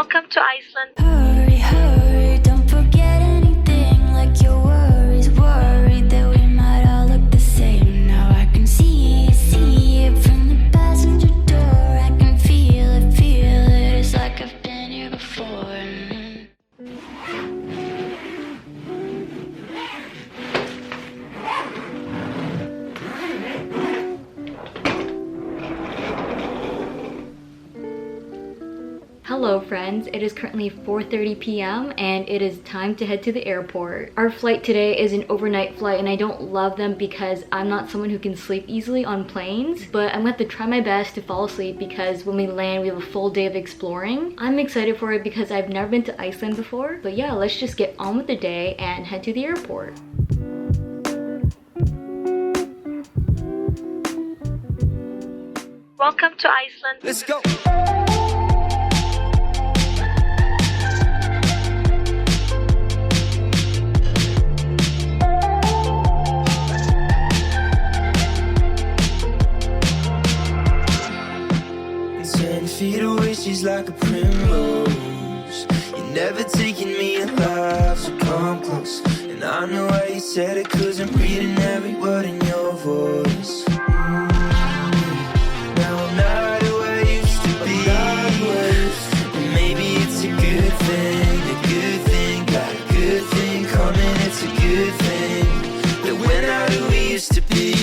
Welcome to Iceland. Hurry, hurry, don't forget anything. Like your worries, worried that we might all look the same. Now I can see it from the passenger door. I can feel it, it's like I've been here before. Hello friends, it is currently 4:30 p.m. and it is time to head to the airport. Our flight today is an overnight flight and I don't love them because I'm not someone who can sleep easily on planes, but I'm going to have to try my best to fall asleep because when we land we have a full day of exploring. I'm excited for it because I've never been to Iceland before, but yeah, let's just get on with the day and head to the airport. Welcome to Iceland. Let's go. Feet away, she's like a primrose. You're never taking me alive, so come close. And I know why you said it, 'cause I'm reading every word in your voice. Now I'm not who I used to be, and maybe it's a good thing. Got a good thing coming, it's a good thing. That we're not who we used to be.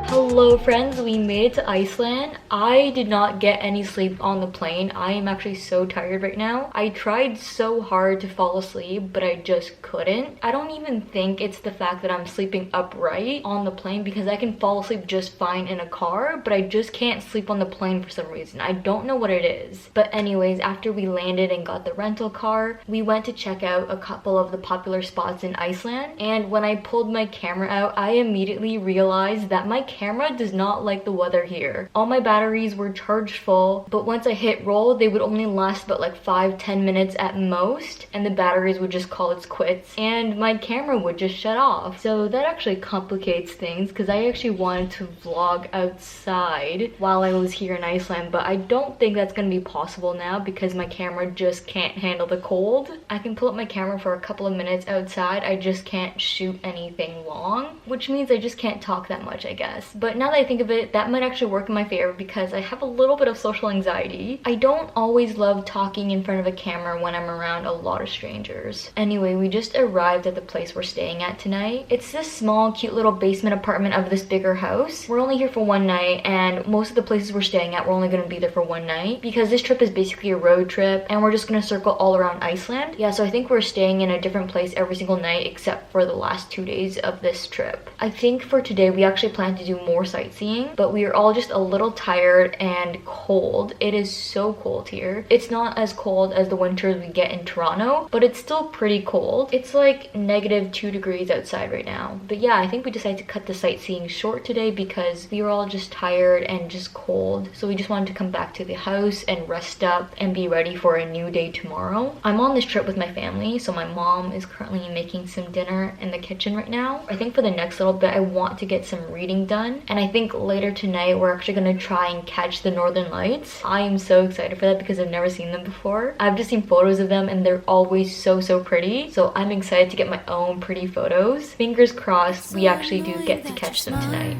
Hello friends, we made it to Iceland. I did not get any sleep on the plane. I am actually so tired right now. I tried so hard to fall asleep, but I just couldn't. I don't even think it's the fact that I'm sleeping upright on the plane because I can fall asleep just fine in a car, but I just can't sleep on the plane for some reason. I don't know what it is. But anyways, after we landed and got the rental car, we went to check out a couple of the popular spots in Iceland. And when I pulled my camera out, I immediately realized that my camera does not like the weather here. All my batteries were charged full, but once I hit roll, they would only last about like 5-10 minutes at most, and the batteries would just call its quits, and my camera would just shut off. So that actually complicates things because I actually wanted to vlog outside while I was here in Iceland, but I don't think that's gonna be possible now because my camera just can't handle the cold. I can pull up my camera for a couple of minutes outside, I just can't shoot anything long, which means I just can't talk that much, I guess. But now that I think of it, that might actually work in my favor because I have a little bit of social anxiety. I don't always love talking in front of a camera when I'm around a lot of strangers. Anyway, we just arrived at the place we're staying at tonight. It's this small, cute little basement apartment of this bigger house. We're only here for one night, and most of the places we're staying at, we're only gonna be there for one night because this trip is basically a road trip and we're just gonna circle all around Iceland. Yeah, so I think we're staying in a different place every single night except for the last 2 days of this trip. I think for today, we actually plan to do more sightseeing, but we are all just a little tired and cold. It is so cold here. It's not as cold as the winters we get in Toronto, but it's still pretty cold. It's like -2 degrees outside right now. But yeah, I think we decided to cut the sightseeing short today because we were all just tired and just cold. So we just wanted to come back to the house and rest up and be ready for a new day tomorrow. I'm on this trip with my family, so my mom is currently making some dinner in the kitchen right now. I think for the next little bit, I want to get some reading done, and I think later tonight we're actually gonna try and catch the northern lights. I am so excited for that because I've never seen them before. I've just seen photos of them and they're always so pretty, so I'm excited to get my own pretty photos. Fingers crossed we actually do get to catch them tonight.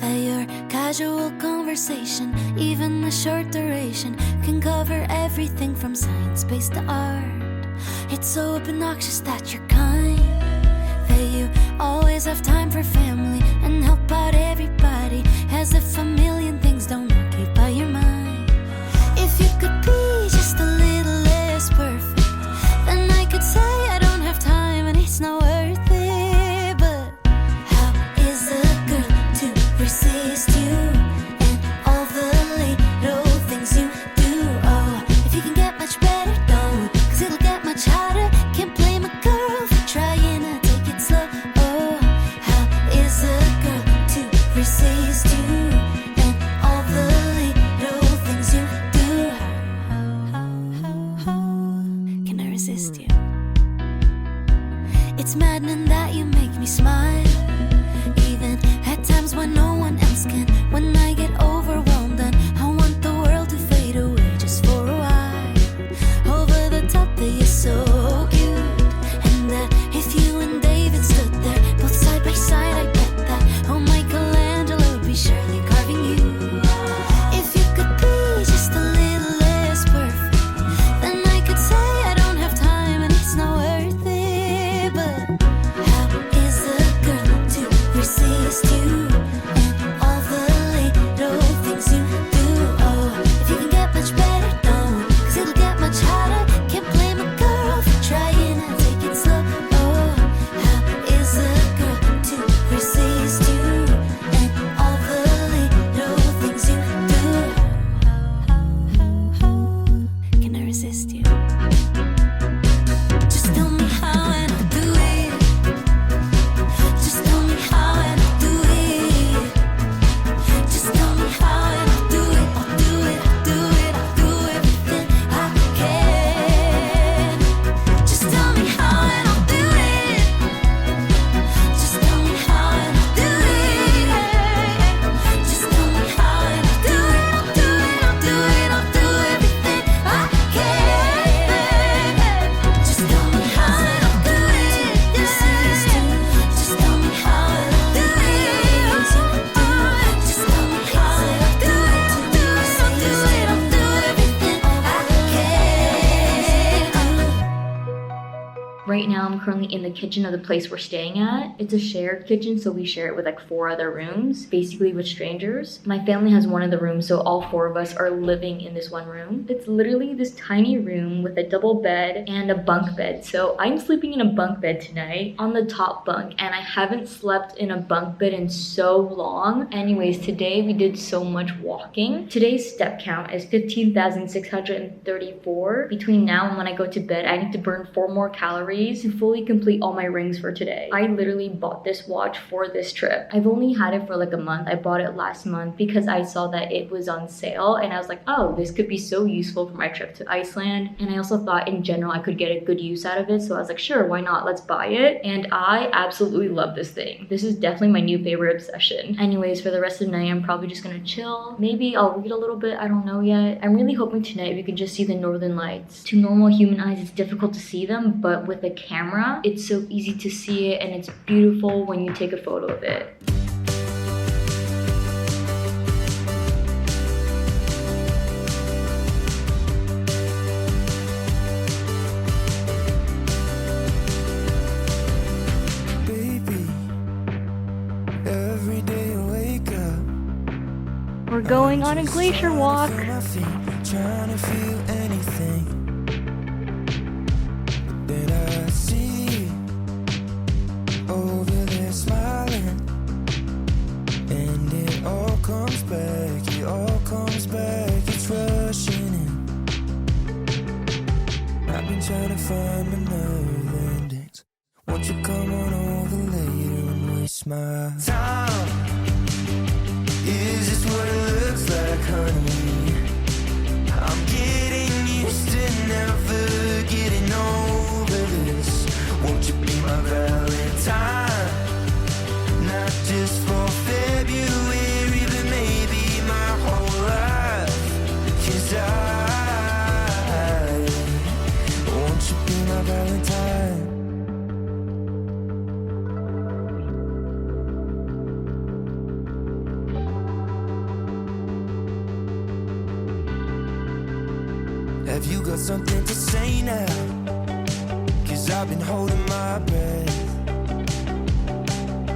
That your casual conversation, even a short duration, can cover everything from science space to art. It's so obnoxious that you're kind, that you always have time for family and help out everybody, as if a million things don't occupy your mind. If you could be just a little less perfect, then I could say I don't have time and it's not worth it. But how is a girl to resist you and all the little things you do? Oh, if you can get much better, don't, 'cause it'll get much harder. Can't blame a girl for trying to take it slow. Oh, how is a girl to resist you resist you? It's maddening that you make me smile, even at times when no one else can. When I get overwhelmed and I want the world to fade away just for a while. Over the top that you're so cute, and that if you and David stood there both side by side, I bet that oh Michelangelo would be surely carving you. If you could be just a little less perfect, then I could say I don't have time and it's not worth it. But how is a girl to resist you and all the little things you do? Oh, if you can get much better, don't, 'cause it'll get much harder. Can't blame a girl for trying and take it slow. Oh, how is a girl to resist you and all the little things you do? Can I resist you? Just tell me how and I'll do it. Just tell me how and I'll do it. Just tell me how and I'll do it. I'll do it, I'll do it, I'll do everything I can. Just tell me how and I'll do it. Just tell me how and I'll do it. Just tell me how and I'll do it. I'll do it, I'll do it, I'll do everything I can. Just tell me how and I'll do it. Just tell me how and I'll do it. Just tell me how and I'll do it. I'll do it, I'll do everything I can. Right now, I'm currently in the kitchen of the place we're staying at. It's a shared kitchen, so we share it with like 4 other rooms, basically with strangers. My family has one of the rooms, so all 4 of us are living in this one room. It's literally this tiny room with a double bed and a bunk bed. So I'm sleeping in a bunk bed tonight on the top bunk, and I haven't slept in a bunk bed in so long. Anyways, today we did so much walking. Today's step count is 15,634. Between now and when I go to bed, I need to burn 4 more calories to fully complete all my rings for today. I literally bought this watch for this trip. I've only had it for like a month. I bought it last month because I saw that it was on sale and I was like, oh, this could be so useful for my trip to Iceland. And I also thought in general I could get a good use out of it. So I was like, sure, why not? Let's buy it. And I absolutely love this thing. This is definitely my new favorite obsession. Anyways, for the rest of the night, I'm probably just gonna chill. Maybe I'll read a little bit. I don't know yet. I'm really hoping tonight we can just see the northern lights. To normal human eyes, it's difficult to see them, but with the camera, it's so easy to see it and it's beautiful when you take a photo of it. Baby, every day I wake up, We're going on a glacier walk. feel my feet, trying to feel anything. Then I see you over there smiling, and it all comes back, it all comes back, it's rushing in. I've been trying to find my nerve endings. Won't you come on over later and waste my time? Is this what it looks like, honey? I'm getting used to never getting over this. Won't you be my Valentine? Not just for February, but maybe my whole life. 'Cause won't you be my Valentine? Have you got something to say now? 'Cause I've been holding my breath.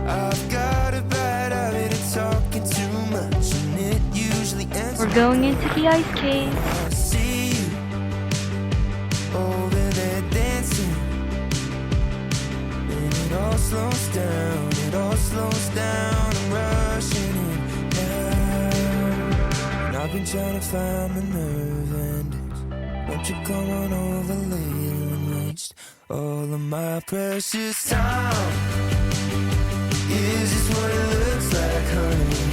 I've got a bad habit of talking too much, and it usually ends. We're going into the ice cave. I see you over there dancing, and it all slows down, it all slows down. I'm rushing in now, and I've been trying to find my nerve endings. Won't you come on over later and waste all of my precious time? Is this what it looks like, honey?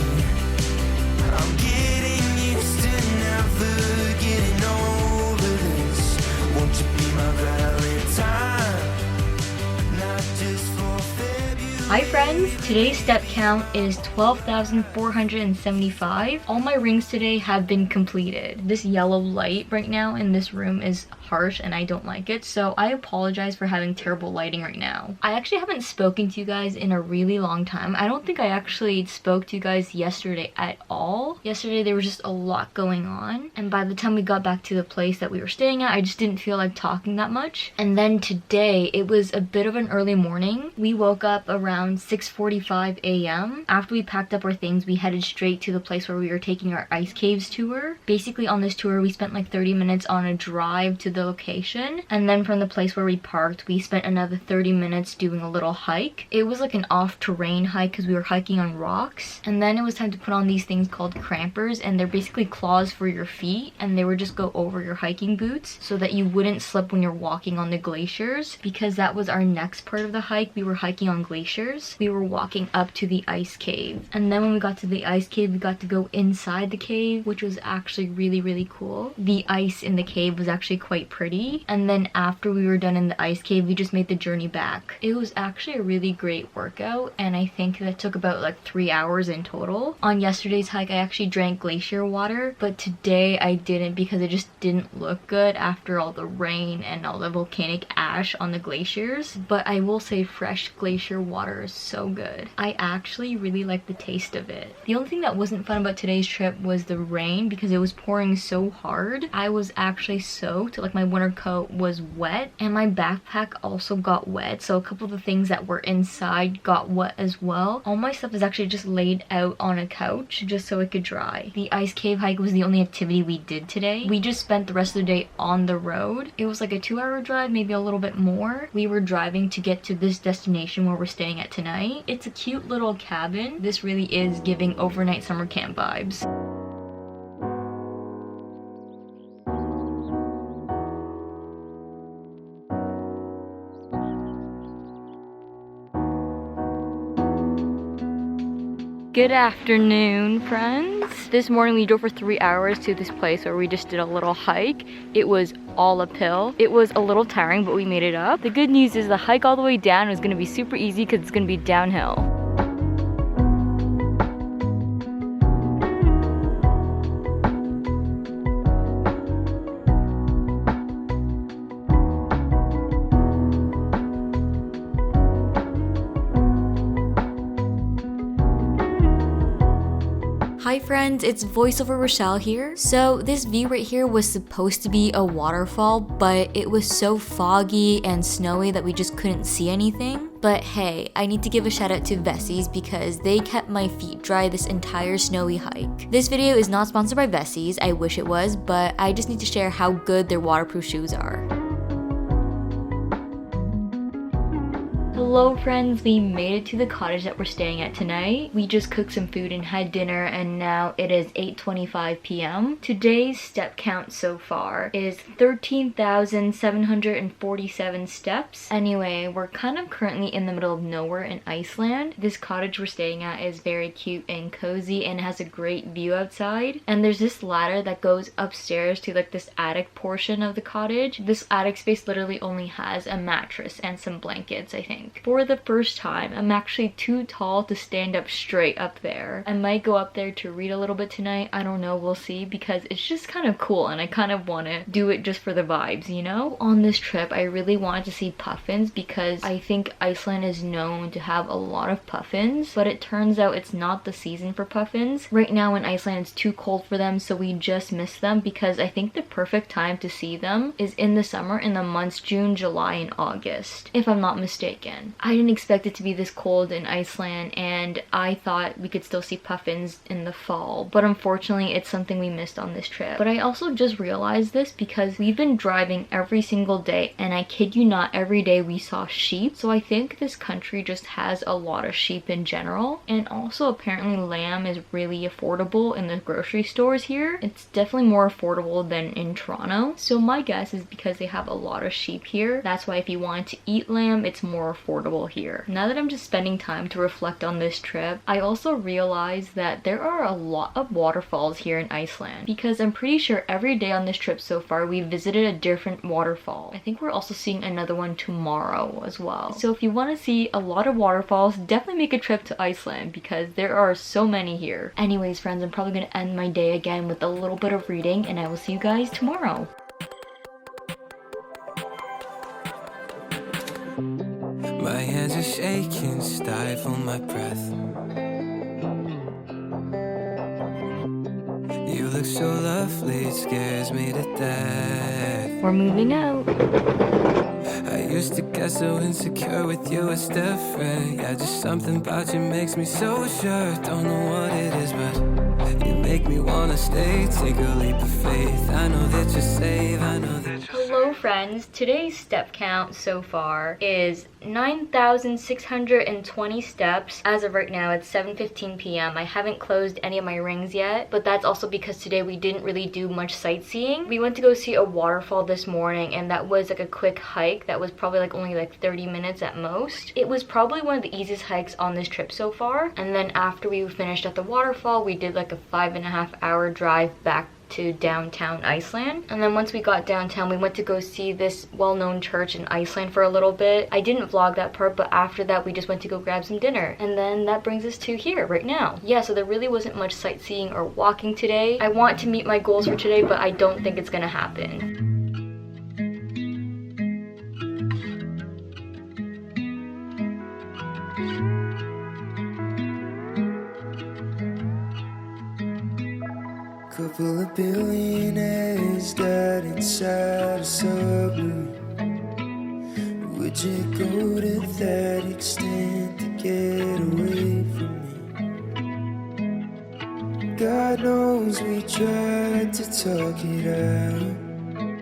I'm getting used to never getting over this. Won't you be my Valentine? Hi friends, today's step count is 12,475. All my rings today have been completed. This yellow light right now in this room is harsh and I don't like it, so I apologize for having terrible lighting right now. I actually haven't spoken to you guys in a really long time. I don't think I actually spoke to you guys yesterday at all. Yesterday there was just a lot going on, and by the time we got back to the place that we were staying at, I just didn't feel like talking that much. And then today, it was a bit of an early morning. We woke up around 6:45 a.m. After we packed up our things, we headed straight to the place where we were taking our ice caves tour. Basically on this tour, we spent like 30 minutes on a drive to the location, and then from the place where we parked, we spent another 30 minutes doing a little hike. It was like an off-terrain hike because we were hiking on rocks, and then it was time to put on these things called crampers, and they're basically claws for your feet, and they would just go over your hiking boots so that you wouldn't slip when you're walking on the glaciers, because that was our next part of the hike. We were hiking on glaciers. We were walking up to the ice cave, and then when we got to the ice cave, we got to go inside the cave, which was actually really cool. The ice in the cave was actually quite pretty, and then after we were done in the ice cave, we just made the journey back. It was actually a really great workout, and I think that took about like 3 hours in total. On yesterday's hike, I actually drank glacier water, but today I didn't because it just didn't look good after all the rain and all the volcanic ash on the glaciers. But I will say fresh glacier water is so good. I actually really like the taste of it. The only thing that wasn't fun about today's trip was the rain because it was pouring so hard. I was actually soaked, like my winter coat was wet, and my backpack also got wet, so a couple of the things that were inside got wet as well. All my stuff is actually just laid out on a couch just so it could dry. The ice cave hike was the only activity we did today. We just spent the rest of the day on the road. It was like a 2-hour drive, maybe a little bit more. We were driving to get to this destination where we're staying at tonight. It's a cute little cabin. This really is giving overnight summer camp vibes. Good afternoon, friends. This morning we drove for 3 hours to this place where we just did a little hike. It was all uphill. It was a little tiring, but we made it up. The good news is the hike all the way down was gonna be super easy because it's gonna be downhill. Hi friends, it's voiceover Rachelle here. So this view right here was supposed to be a waterfall, but it was so foggy and snowy that we just couldn't see anything. But hey, I need to give a shout out to Vessies because they kept my feet dry this entire snowy hike. This video is not sponsored by Vessies, I wish it was, but I just need to share how good their waterproof shoes are. Hello friends, we made it to the cottage that we're staying at tonight. We just cooked some food and had dinner, and now it is 8:25 p.m. Today's step count so far is 13,747 steps. Anyway, we're kind of currently in the middle of nowhere in Iceland. This cottage we're staying at is very cute and cozy and has a great view outside. And there's this ladder that goes upstairs to like this attic portion of the cottage. This attic space literally only has a mattress and some blankets, I think. For the first time, I'm actually too tall to stand up straight up there. I might go up there to read a little bit tonight. I don't know, we'll see, because it's just kind of cool and I kind of want to do it just for the vibes, you know? On this trip, I really wanted to see puffins because I think Iceland is known to have a lot of puffins, but it turns out it's not the season for puffins. Right now in Iceland, it's too cold for them, so we just missed them because I think the perfect time to see them is in the summer, in the months June, July, and August, if I'm not mistaken. I didn't expect it to be this cold in Iceland, and I thought we could still see puffins in the fall, but unfortunately it's something we missed on this trip. But I also just realized this because we've been driving every single day, and I kid you not, every day we saw sheep. So I think this country just has a lot of sheep in general, and also apparently lamb is really affordable in the grocery stores here. It's definitely more affordable than in Toronto, so my guess is because they have a lot of sheep here, that's why if you wanted to eat lamb, it's more affordable affordable here. Now that I'm just spending time to reflect on this trip, I also realized that there are a lot of waterfalls here in Iceland, because I'm pretty sure every day on this trip so far we visited a different waterfall. I think we're also seeing another one tomorrow as well. So if you want to see a lot of waterfalls, definitely make a trip to Iceland because there are so many here. Anyways friends, I'm probably going to end my day again with a little bit of reading, and I will see you guys tomorrow. My hands are shaking, stifle my breath. You look so lovely, it scares me to death. We're moving out. I used to get so insecure with you, it's different. Yeah, just something about you makes me so sure. Don't know what it is, but you make me wanna stay. Take a leap of faith. I know that you're safe, I know that you're Hello friends, today's step count so far is 9,620 steps. As of right now, it's 7:15 p.m. I haven't closed any of my rings yet, but that's also because today we didn't really do much sightseeing. We went to go see a waterfall this morning, and that was like a quick hike that was probably like only like 30 minutes at most. It was probably one of the easiest hikes on this trip so far. And then after we finished at the waterfall, we did like a 5.5-hour drive back to downtown Iceland. And then once we got downtown, we went to go see this well-known church in Iceland for a little bit. I didn't vlog that part, but after that we just went to go grab some dinner. And then that brings us to here right now. Yeah, so there really wasn't much sightseeing or walking today. I want to meet my goals for today, but I don't think it's gonna happen. couple of billionaires died inside a submarine. Would you go to that extent to get away from me? God knows we tried to talk it out,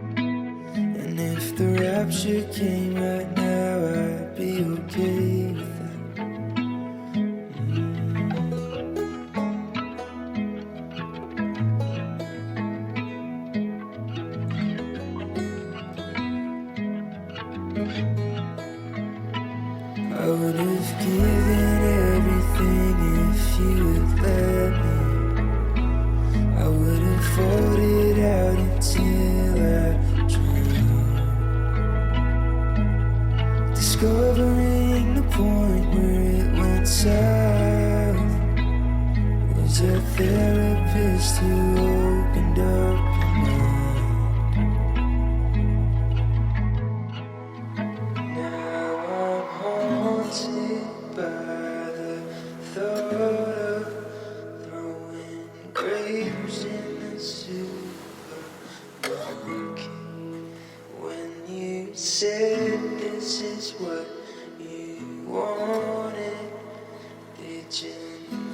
and if the rapture came right now, I'd be okay with that. I would have given everything if you would let me. I would have fought it out until I drowned. Discovering the point where it went south was a therapist who opened up your mind. Said this is what you wanted. Did you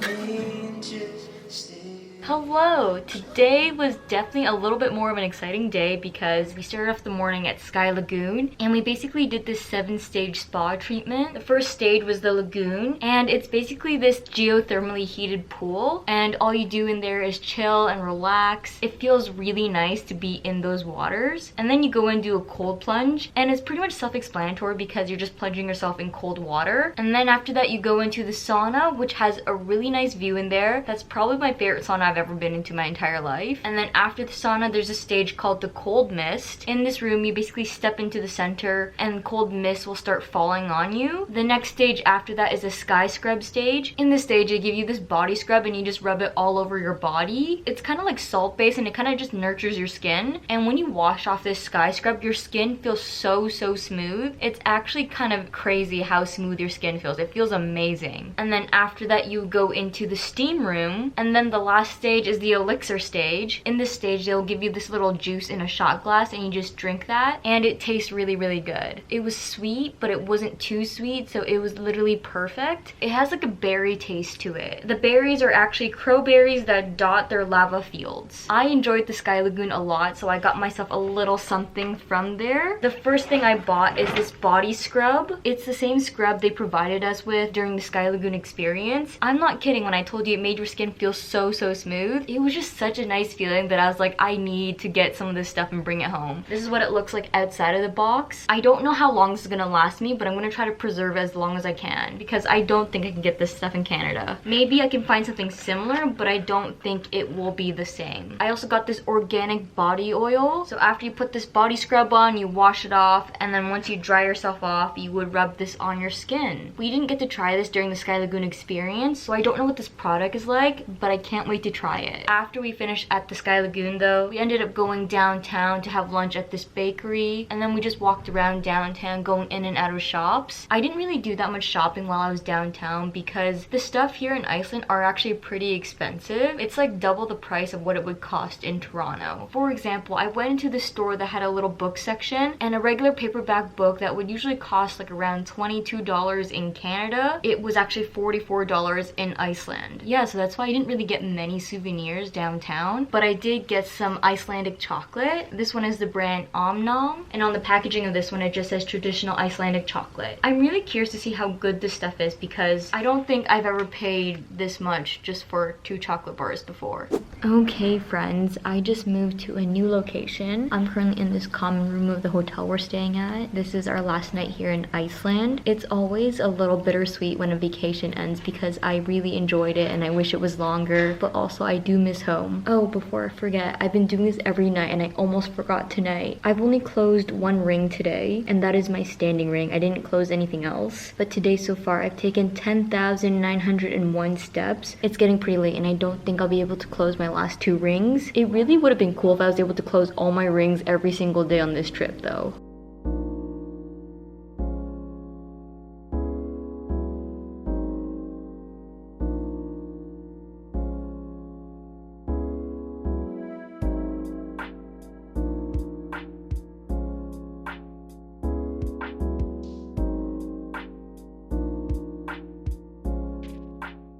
mean just stay? Hello! Today was definitely a little bit more of an exciting day because we started off the morning at Sky Lagoon and we basically did this 7-stage spa treatment. The first stage was the lagoon, and it's basically this geothermally heated pool, and all you do in there is chill and relax. It feels really nice to be in those waters. And then you go and do a cold plunge, and it's pretty much self-explanatory because you're just plunging yourself in cold water. And then after that you go into the sauna, which has a really nice view in there. That's probably my favorite sauna I've ever been into my entire life. And then after the sauna, there's a stage called the cold mist. In this room, you basically step into the center and cold mist will start falling on you. The next stage after that is a sky scrub stage. In this stage, they give you this body scrub and you just rub it all over your body. It's kind of like salt based and it kind of just nurtures your skin. And when you wash off this sky scrub, your skin feels so smooth. It's actually kind of crazy how smooth your skin feels. It feels amazing. And then after that, you go into the steam room, and then the last stage is the elixir stage. In this stage, they'll give you this little juice in a shot glass and you just drink that, and it tastes really good. It was sweet, but it wasn't too sweet, so it was literally perfect. It has like a berry taste to it. The berries are actually crowberries that dot their lava fields. I enjoyed the Sky Lagoon a lot, so I got myself a little something from there. The first thing I bought is this body scrub. It's the same scrub they provided us with during the Sky Lagoon experience. I'm not kidding when I told you it made your skin feel so smooth. smooth. It was just such a nice feeling that I was like, I need to get some of this stuff and bring it home. This is what it looks like outside of the box. I don't know how long this is gonna last me, but I'm gonna try to preserve it as long as I can because I don't think I can get this stuff in Canada. Maybe I can find something similar, but I don't think it will be the same. I also got this organic body oil. So after you put this body scrub on, you wash it off, and then once you dry yourself off, you would rub this on your skin. We didn't get to try this during the Sky Lagoon experience, so I don't know what this product is like, but I can't wait to try it. After we finished at the Sky Lagoon though, we ended up going downtown to have lunch at this bakery, and then we just walked around downtown going in and out of shops. I didn't really do that much shopping while I was downtown because the stuff here in Iceland are actually pretty expensive. It's like double the price of what it would cost in Toronto. For example, I went into the store that had a little book section, and a regular paperback book that would usually cost like around $22 in Canada, it was actually $44 in Iceland. Yeah, so that's why I didn't really get many souvenirs downtown, but I did get some Icelandic chocolate. This one is the brand Omnom, and on the packaging of this one it just says traditional Icelandic chocolate. I'm really curious to see how good this stuff is because I don't think I've ever paid this much just for 2 chocolate bars before. Okay friends, I just moved to a new location. I'm currently in this common room of the hotel we're staying at. This is our last night here in Iceland. It's always a little bittersweet when a vacation ends because I really enjoyed it and I wish it was longer, but also I do miss home. Oh, before I forget, I've been doing this every night and I almost forgot tonight. I've only closed 1 ring today, and that is my standing ring. I didn't close anything else. But today so far, I've taken 10,901 steps. It's getting pretty late and I don't think I'll be able to close my last 2 rings. It really would have been cool if I was able to close all my rings every single day on this trip though.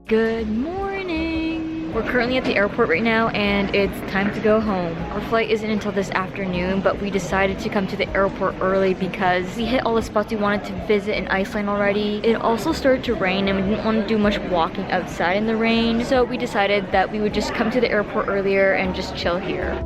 Good morning! We're currently at the airport right now and it's time to go home. Our flight isn't until this afternoon, but we decided to come to the airport early because we hit all the spots we wanted to visit in Iceland already. It also started to rain and we didn't want to do much walking outside in the rain, so we decided that we would just come to the airport earlier and just chill here.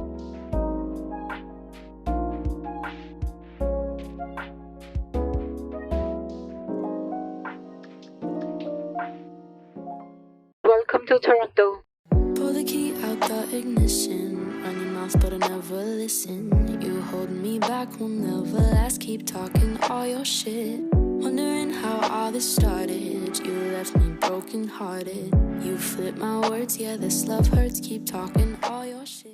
Welcome to Toronto. Pull the key out the ignition. Run your mouth but I never listen. You hold me back, will never last. Keep talking all your shit. Wondering how all this started. You left me broken hearted. You flip my words, yeah, this love hurts. Keep talking all your shit.